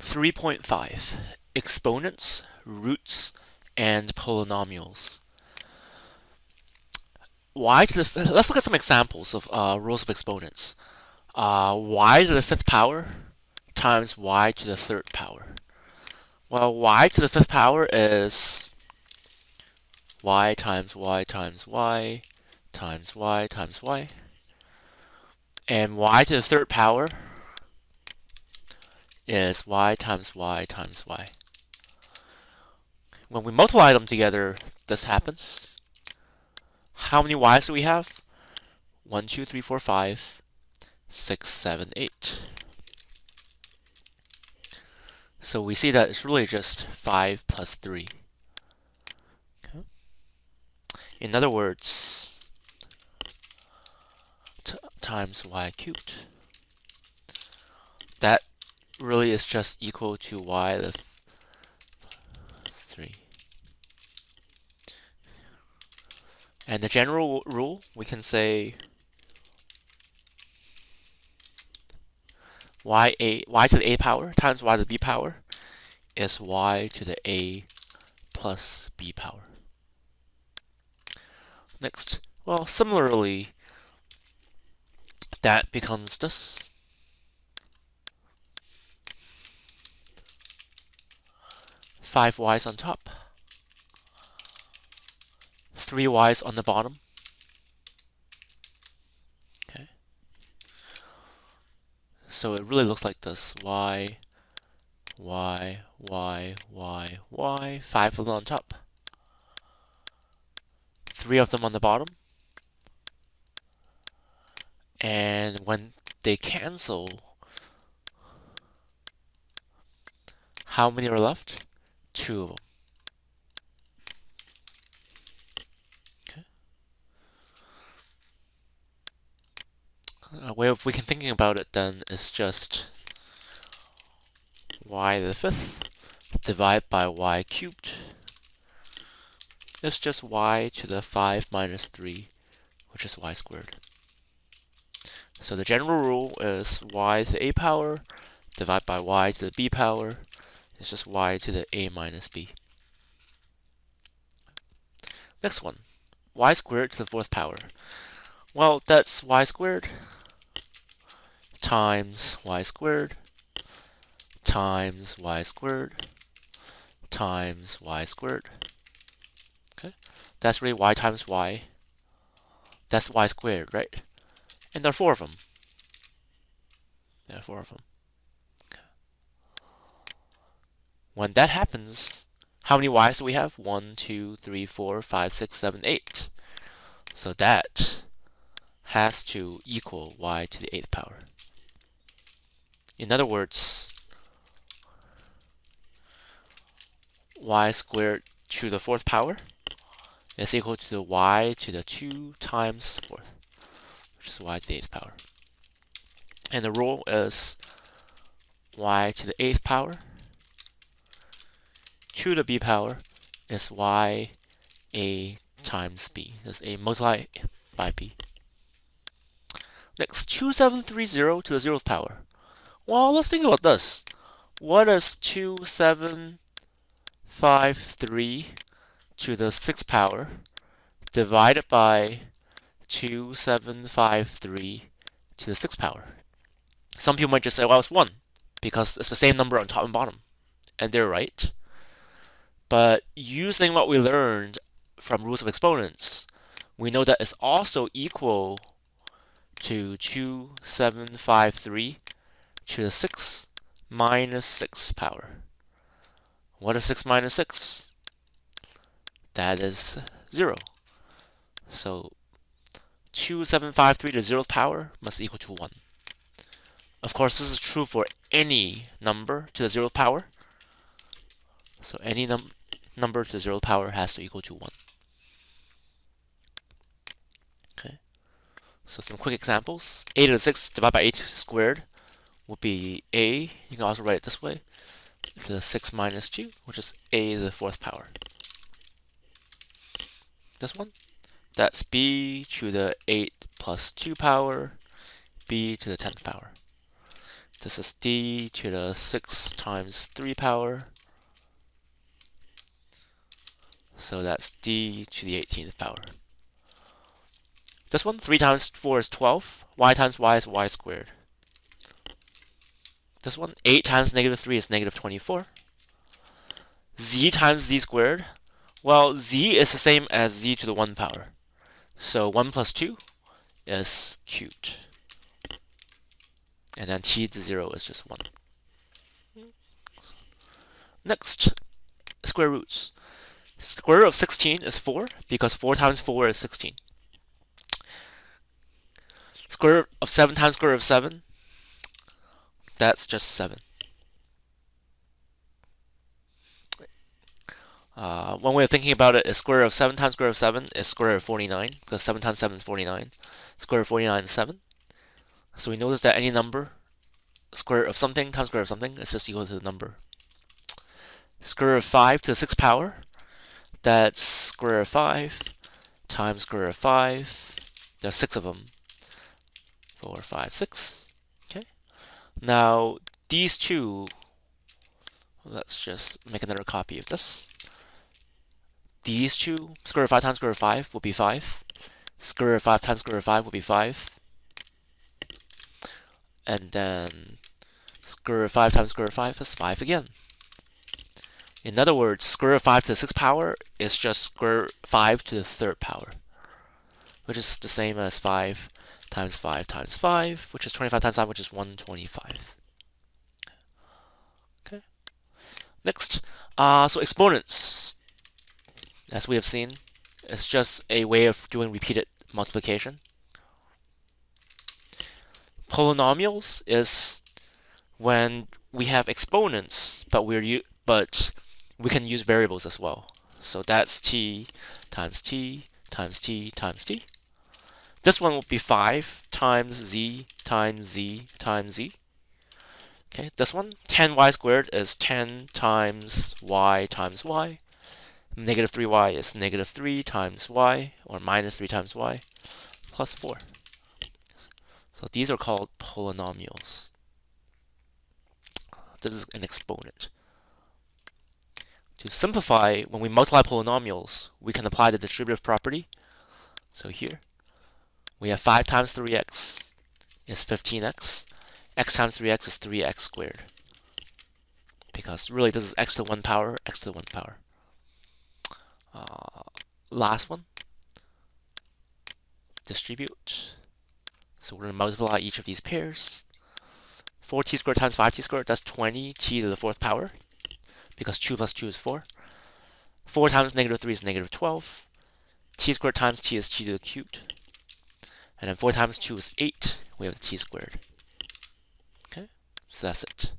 3.5 Exponents, Roots, and Polynomials. Let's look at some examples of rules of exponents. Y to the fifth power times y to the third power. Well, y to the fifth power is y times y times y times y times y. And y to the third power is y times y times y. When we multiply them together, this happens. How many y's do we have? 1, 2, 3, 4, 5, 6, 7, 8. So we see that it's really just 5 plus 3. Okay. In other words, times y cubed. That really is just equal to y to the 3. And the general rule, we can say y to the a power times y to the b power is y to the a plus b power. Next, well, similarly, that becomes this. 5 y's on top, 3 y's on the bottom. Okay. So it really looks like this. Y, 5 of them on top, 3 of them on the bottom. And when they cancel, how many are left? 2 of them. Okay. A way of we can thinking about it then is just y to the fifth divided by y cubed. It's just y to the 5 minus 3, which is y squared. So the general rule is y to the a power divided by y to the b power. It's just y to the a minus b. Next one, y squared to the fourth power. Well, that's y squared times y squared times y squared times y squared. Okay, that's really y times y. That's y squared, right? And there are 4 of them. There are 4 of them. Okay. When that happens, how many y's do we have? 1, 2, 3, 4, 5, 6, 7, 8. So that has to equal y to the 8th power. In other words, y squared to the 4th power is equal to the y to the 2 times 4th, which is y to the 8th power. And the rule is y to the 8th power to the b power is y a times b. That's a multiplied by b. Next, 2730 to the 0th power. Well, let's think about this. What is 2753 to the 6th power divided by 2753 to the 6th power? Some people might just say, well, it's 1, because it's the same number on top and bottom. And they're right. But using what we learned from rules of exponents, we know that it's also equal to 2753 to the 6 minus 6 power. What is 6 minus 6? That is 0. So 2753 to the 0th power must equal to 1. Of course, this is true for any number to the 0th power. So any number to the 0th power has to equal to 1. Okay. So some quick examples. A to the 6 divided by 8 squared would be a. You can also write it this way. To the 6 minus 2, which is a to the 4th power. This one, that's b to the 8 plus 2 power, b to the 10th power. This is d to the 6 times 3 power. So that's d to the 18th power. This one, 3 times 4 is 12. Y times y is y squared. This one, 8 times negative 3 is negative 24. Z times z squared. Well, z is the same as z to the 1 power. So 1 plus 2 is cubed. And then t to 0 is just 1. Next, square roots. Square root of 16 is 4, because 4 times 4 is 16. Square root of 7 times square root of 7, that's just 7. One way of thinking about it is square root of 7 times square root of 7 is square root of 49, because 7 times 7 is 49. Square root of 49 is 7. So we notice that any number, square root of something times square root of something is just equal to the number. Square root of 5 to the 6th power, that's square root of 5 times square root of 5. There are 6 of them. 4, 5, 6. Okay. Now, these two, let's just make another copy of this. These two, square root of 5 times square root of 5 will be 5. Square root of 5 times square root of 5 will be 5. And then square root of 5 times square root of 5 is 5 again. In other words, square root of 5 to the 6th power is just square root of 5 to the 3rd power, which is the same as 5 times 5 times 5, which is 25 times 5, which is 125. Okay. Next, so exponents, as we have seen, is just a way of doing repeated multiplication. Polynomials is when we have exponents, but we can use variables as well. So that's t times t times t times t. This one will be 5 times z times z times z. Okay, this one, 10y squared is 10 times y times y. Negative 3y is negative 3 times y, or minus 3 times y, plus 4. So these are called polynomials. This is an exponent. To simplify, when we multiply polynomials, we can apply the distributive property. So here, we have 5 times 3x is 15x. X times 3x is 3x squared. Because really, this is x to the 1 power, x to the 1 power. Last one, distribute. So we're going to multiply each of these pairs. 4t squared times 5t squared, that's 20t to the 4th power, because 2 plus 2 is 4. 4 times negative 3 is negative 12. T squared times t is t to the cubed. And then 4 times 2 is 8. We have the t squared. Okay, so that's it.